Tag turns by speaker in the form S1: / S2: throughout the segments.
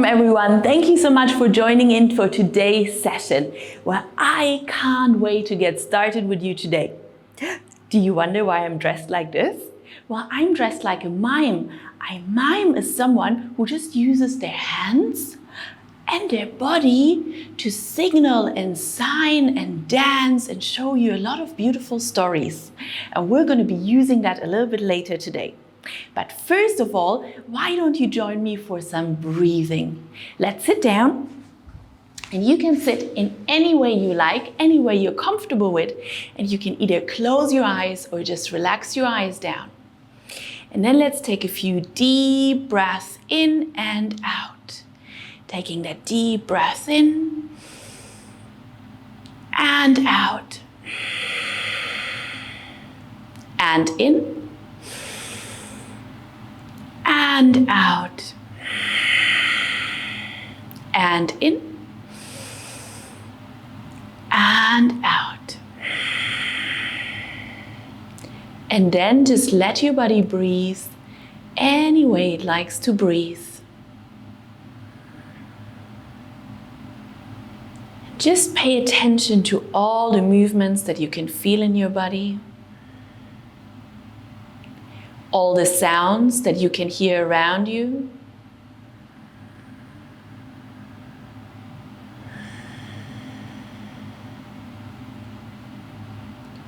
S1: Welcome everyone. Thank you so much for joining in for today's session. Well, I can't wait to get started with you today. Do you wonder why I'm dressed like this? Well, I'm dressed like a mime. A mime is someone who just uses their hands and their body to signal and sign and dance and show you a lot of beautiful stories. And we're going to be using that a little bit later today. But first of all, why don't you join me for some breathing? Let's sit down, and you can sit in any way you like, any way you're comfortable with, and you can either close your eyes or just relax your eyes down. And then let's take a few deep breaths in and out. Taking that deep breath in and out. And in. And out. And in. And out. And then just let your body breathe any way it likes to breathe. Just pay attention to all the movements that you can feel in your body. All the sounds that you can hear around you.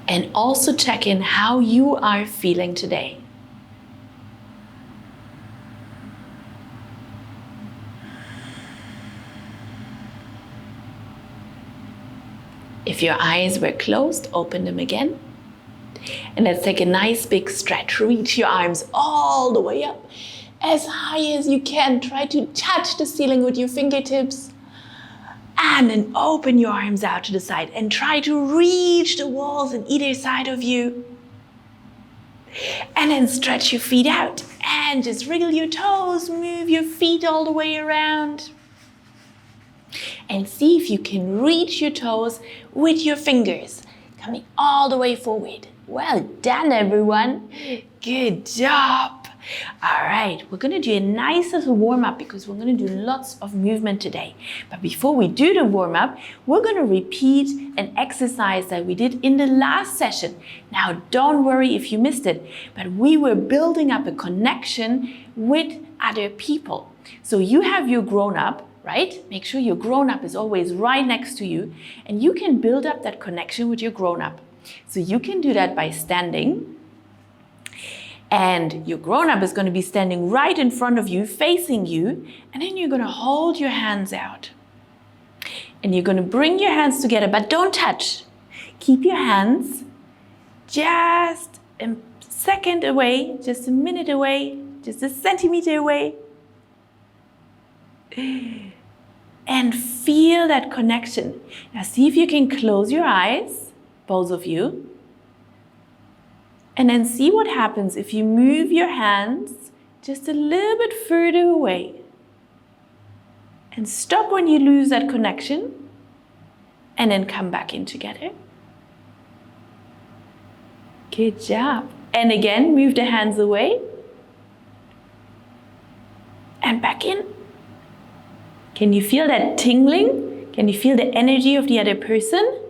S1: And also check in how you are feeling today. If your eyes were closed, open them again. And let's take a nice big stretch. Reach your arms all the way up, as high as you can. Try to touch the ceiling with your fingertips. And then open your arms out to the side and try to reach the walls on either side of you. And then stretch your feet out and just wriggle your toes, move your feet all the way around. And see if you can reach your toes with your fingers, coming all the way forward. Well done, everyone. Good job. All right, we're going to do a nice little warm-up because we're going to do lots of movement today. But before we do the warm-up, we're going to repeat an exercise that we did in the last session. Now, don't worry if you missed it, but we were building up a connection with other people. So you have your grown-up, right? Make sure your grown-up is always right next to you, and you can build up that connection with your grown-up. So you can do that by standing, and your grown-up is going to be standing right in front of you, facing you, and then you're going to hold your hands out. And you're going to bring your hands together, but don't touch. Keep your hands just a second away, just a minute away, just a centimeter away. And feel that connection. Now see if you can close your eyes, both of you. And then see what happens if you move your hands just a little bit further away. And stop when you lose that connection. And then come back in together. Good job. And again, move the hands away. And back in. Can you feel that tingling? Can you feel the energy of the other person?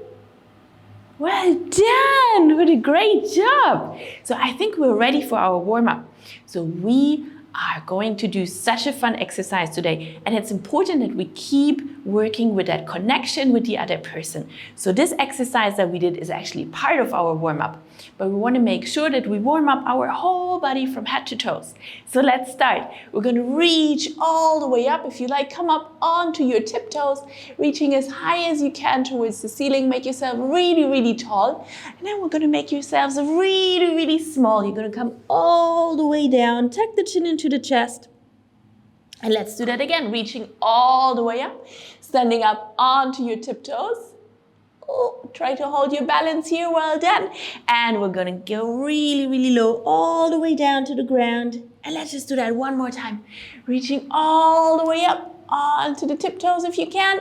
S1: Well done! What a great job! So I think we're ready for our warm-up. So we are going to do such a fun exercise today, and it's important that we keep working with that connection with the other person. So this exercise that we did is actually part of our warm-up, but we want to make sure that we warm up our whole body from head to toes. So let's start. We're going to reach all the way up. If you like, come up onto your tiptoes, reaching as high as you can towards the ceiling. Make yourself really, really tall. And then we're going to make yourselves really, really small. You're going to come all the way down, tuck the chin into the chest. And let's do that again, reaching all the way up, standing up onto your tiptoes. Oh, try to hold your balance here, well done. And we're gonna go really, really low, all the way down to the ground. And let's just do that one more time. Reaching all the way up onto the tiptoes if you can.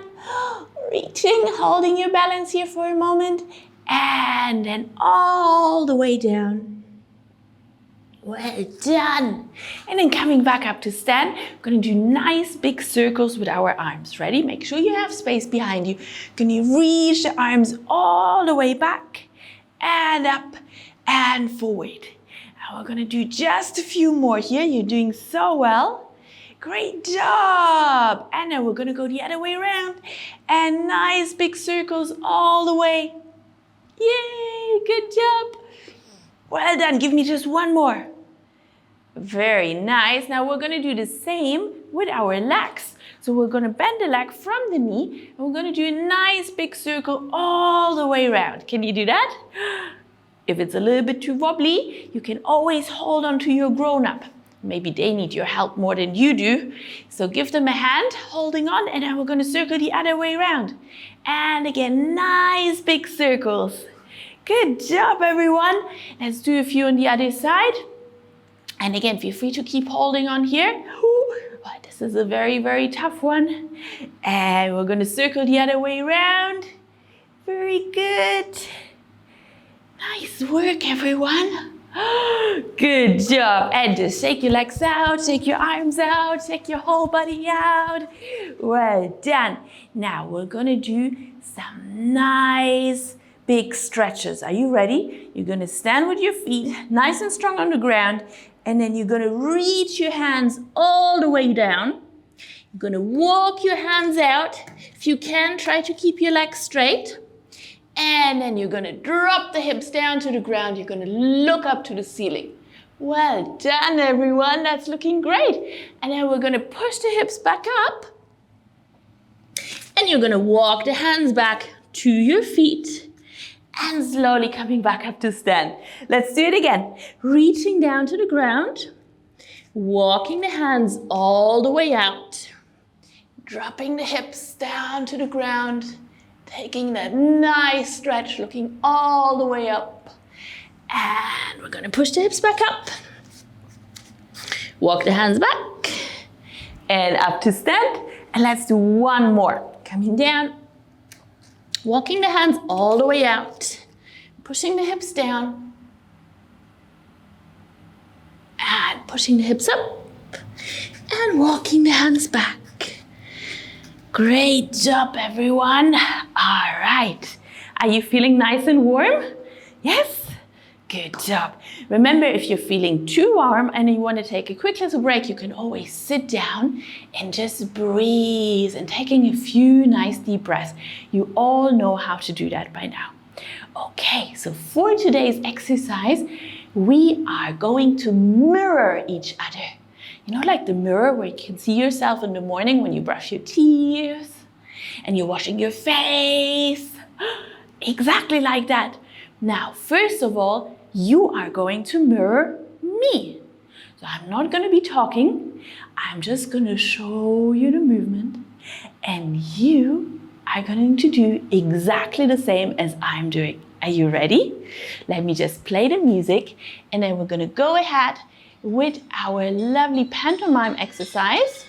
S1: Reaching, holding your balance here for a moment. And then all the way down. Well done. And then coming back up to stand, we're going to do nice big circles with our arms. Ready? Make sure you have space behind you. Going to reach the arms all the way back and up and forward. Now we're going to do just a few more here. You're doing so well. Great job. And then we're going to go the other way around and nice big circles all the way. Yay, good job. Well done. Give me just one more. Very nice. Now we're going to do the same with our legs. So we're going to bend the leg from the knee and we're going to do a nice big circle all the way around. Can you do that? If it's a little bit too wobbly, you can always hold on to your grown-up. Maybe they need your help more than you do. So give them a hand holding on and then we're going to circle the other way around. And again, nice big circles. Good job, everyone. Let's do a few on the other side. And again, feel free to keep holding on here. This is a very, very tough one. And we're going to circle the other way around. Very good. Nice work, everyone. Good job. And just shake your legs out, shake your arms out, shake your whole body out. Well done. Now we're going to do some nice big stretches. Are you ready? You're going to stand with your feet nice and strong on the ground. And then you're going to reach your hands all the way down. You're going to walk your hands out. If you can, try to keep your legs straight. And then you're going to drop the hips down to the ground. You're going to look up to the ceiling. Well done, everyone. That's looking great. And then we're going to push the hips back up. And you're going to walk the hands back to your feet. And slowly coming back up to stand. Let's do it again. Reaching down to the ground. Walking the hands all the way out. Dropping the hips down to the ground. Taking that nice stretch, looking all the way up. And we're going to push the hips back up. Walk the hands back. And up to stand. And let's do one more. Coming down. Walking the hands all the way out, pushing the hips down, and pushing the hips up, and walking the hands back. Great job, everyone. All right. Are you feeling nice and warm? Yes? Good job. Remember, if you're feeling too warm and you want to take a quick little break, you can always sit down and just breathe and taking a few nice deep breaths. You all know how to do that by now. Okay, so for today's exercise, we are going to mirror each other. You know, like the mirror where you can see yourself in the morning when you brush your teeth and you're washing your face. Exactly like that. Now, first of all, you are going to mirror me. So I'm not going to be talking. I'm just going to show you the movement. And you are going to do exactly the same as I'm doing. Are you ready? Let me just play the music. And then we're going to go ahead with our lovely pantomime exercise.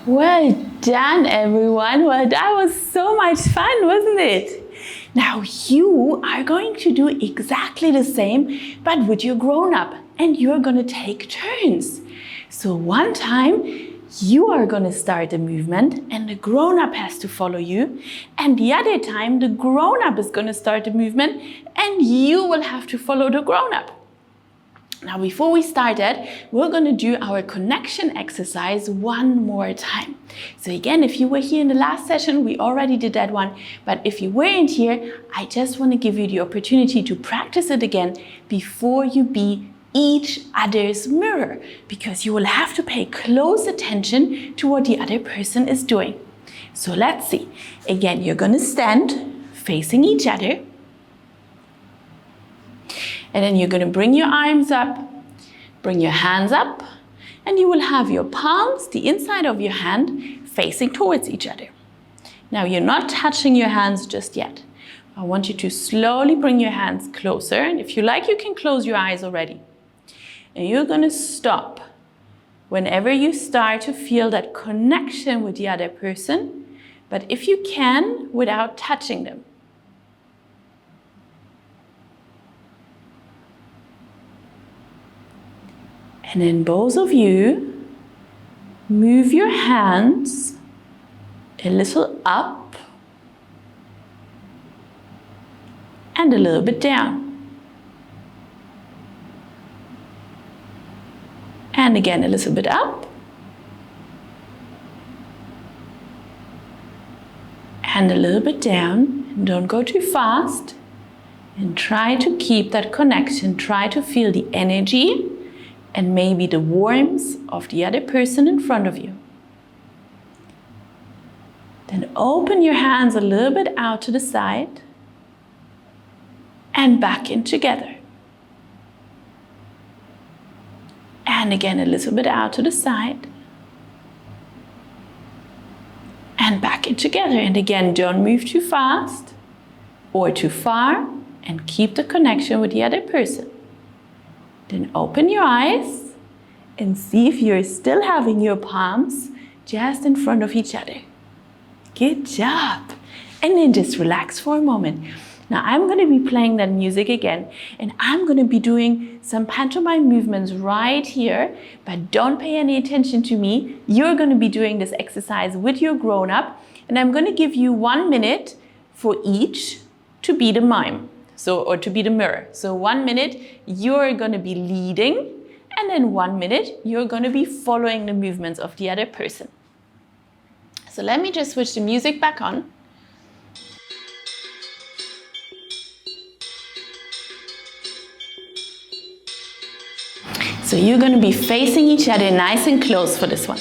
S1: Well done, everyone. Well, that was so much fun, wasn't it? Now you are going to do exactly the same, but with your grown-up, and you're going to take turns. So one time you are going to start the movement and the grown-up has to follow you, and the other time the grown-up is going to start the movement and you will have to follow the grown-up. Now, before we start that, we're going to do our connection exercise one more time. So again, if you were here in the last session, we already did that one. But if you weren't here, I just want to give you the opportunity to practice it again before you be each other's mirror, because you will have to pay close attention to what the other person is doing. So let's see. Again, you're going to stand facing each other. And then you're going to bring your arms up, bring your hands up, and you will have your palms, the inside of your hand, facing towards each other. Now you're not touching your hands just yet. I want you to slowly bring your hands closer, and if you like, you can close your eyes already. And you're going to stop whenever you start to feel that connection with the other person, but if you can, without touching them. And then both of you move your hands a little up and a little bit down. And again, a little bit up. And a little bit down. And don't go too fast. And try to keep that connection. Try to feel the energy and maybe the warmth of the other person in front of you. Then open your hands a little bit out to the side and back in together. And again, a little bit out to the side and back in together. And again, don't move too fast or too far, and keep the connection with the other person. Then open your eyes and see if you're still having your palms just in front of each other. Good job. And then just relax for a moment. Now I'm going to be playing that music again, and I'm going to be doing some pantomime movements right here, but don't pay any attention to me. You're going to be doing this exercise with your grown-up, and I'm going to give you 1 minute for each to be the mime. Or to be the mirror. So 1 minute, you're going to be leading, and then 1 minute, you're going to be following the movements of the other person. So let me just switch the music back on. So you're going to be facing each other nice and close for this one.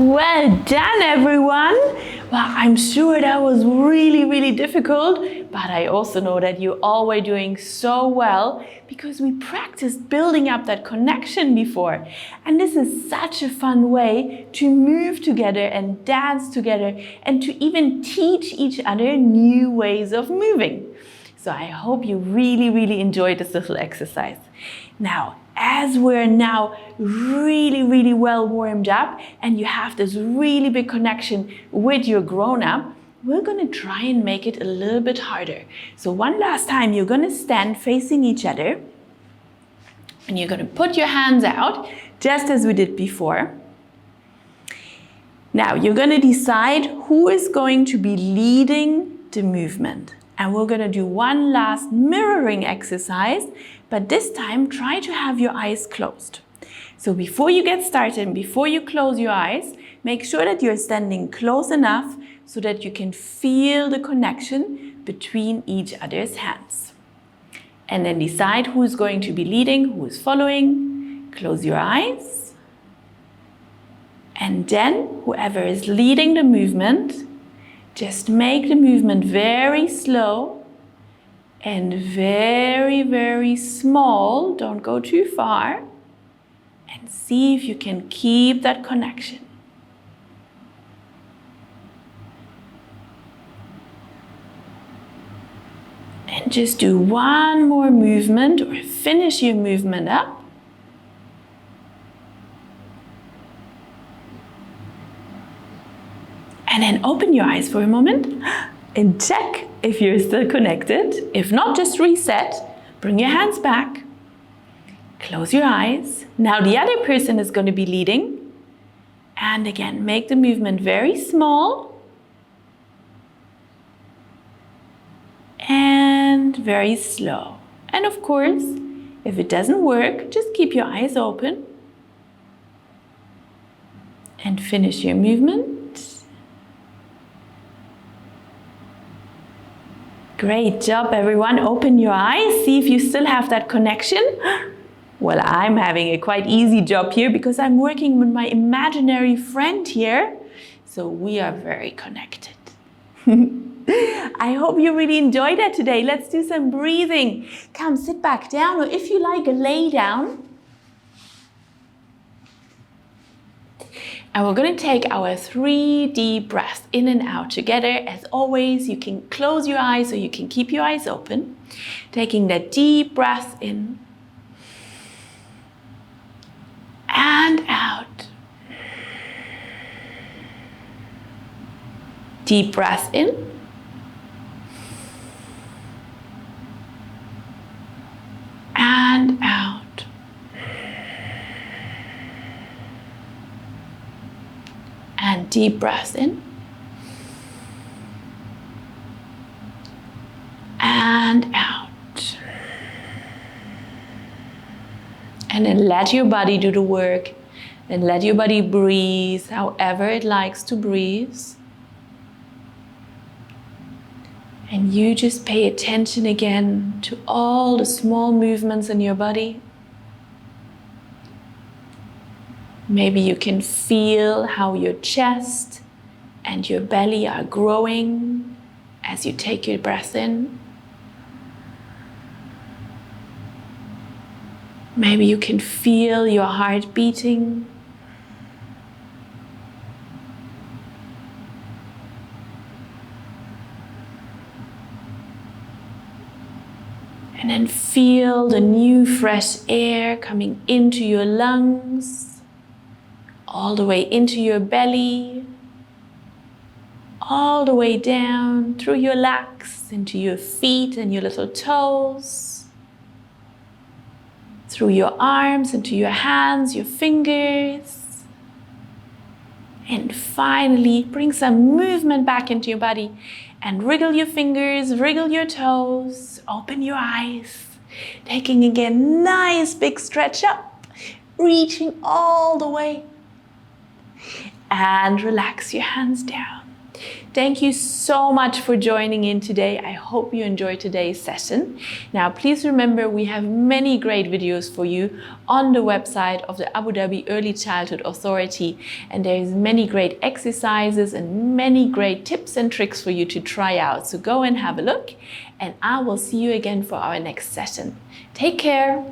S1: Well done, everyone. Well, I'm sure that was really, really difficult, but I also know that you all were doing so well because we practiced building up that connection before. And this is such a fun way to move together and dance together and to even teach each other new ways of moving. So I hope you really, really enjoyed this little exercise. Now, as we're now really, really well warmed up and you have this really big connection with your grown-up, we're going to try and make it a little bit harder. So one last time, you're going to stand facing each other and you're going to put your hands out just as we did before. Now, you're going to decide who is going to be leading the movement. And we're going to do one last mirroring exercise, but this time try to have your eyes closed. So before you get started, before you close your eyes, make sure that you're standing close enough so that you can feel the connection between each other's hands. And then decide who's going to be leading, who's following. Close your eyes. And then whoever is leading the movement, just make the movement very slow and very, very small. Don't go too far. And see if you can keep that connection. And just do one more movement or finish your movement up. And then open your eyes for a moment and check if you're still connected. If not, just reset. Bring your hands back. Close your eyes. Now the other person is going to be leading. And again, make the movement very small. And very slow. And of course, if it doesn't work, just keep your eyes open. And finish your movement. Great job, everyone. Open your eyes. See if you still have that connection. Well, I'm having a quite easy job here because I'm working with my imaginary friend here. So we are very connected. I hope you really enjoyed that today. Let's do some breathing. Come, sit back down, or if you like, lay down. And we're going to take our 3 deep breaths in and out together. As always, you can close your eyes or you can keep your eyes open. Taking that deep breath in and out. Deep breath in. And out. And deep breath in. And out. And then let your body do the work. Then let your body breathe however it likes to breathe. And you just pay attention again to all the small movements in your body. Maybe you can feel how your chest and your belly are growing as you take your breath in. Maybe you can feel your heart beating. And then feel the new fresh air coming into your lungs. All the way into your belly, all the way down through your legs, into your feet and your little toes, through your arms, into your hands, your fingers. And finally, bring some movement back into your body and wriggle your fingers, wriggle your toes, open your eyes, taking again nice big stretch up, reaching all the way. And relax your hands down. Thank you so much for joining in today. I hope you enjoyed today's session. Now, please remember we have many great videos for you on the website of the Abu Dhabi Early Childhood Authority, and there's many great exercises and many great tips and tricks for you to try out. So go and have a look, and I will see you again for our next session. Take care.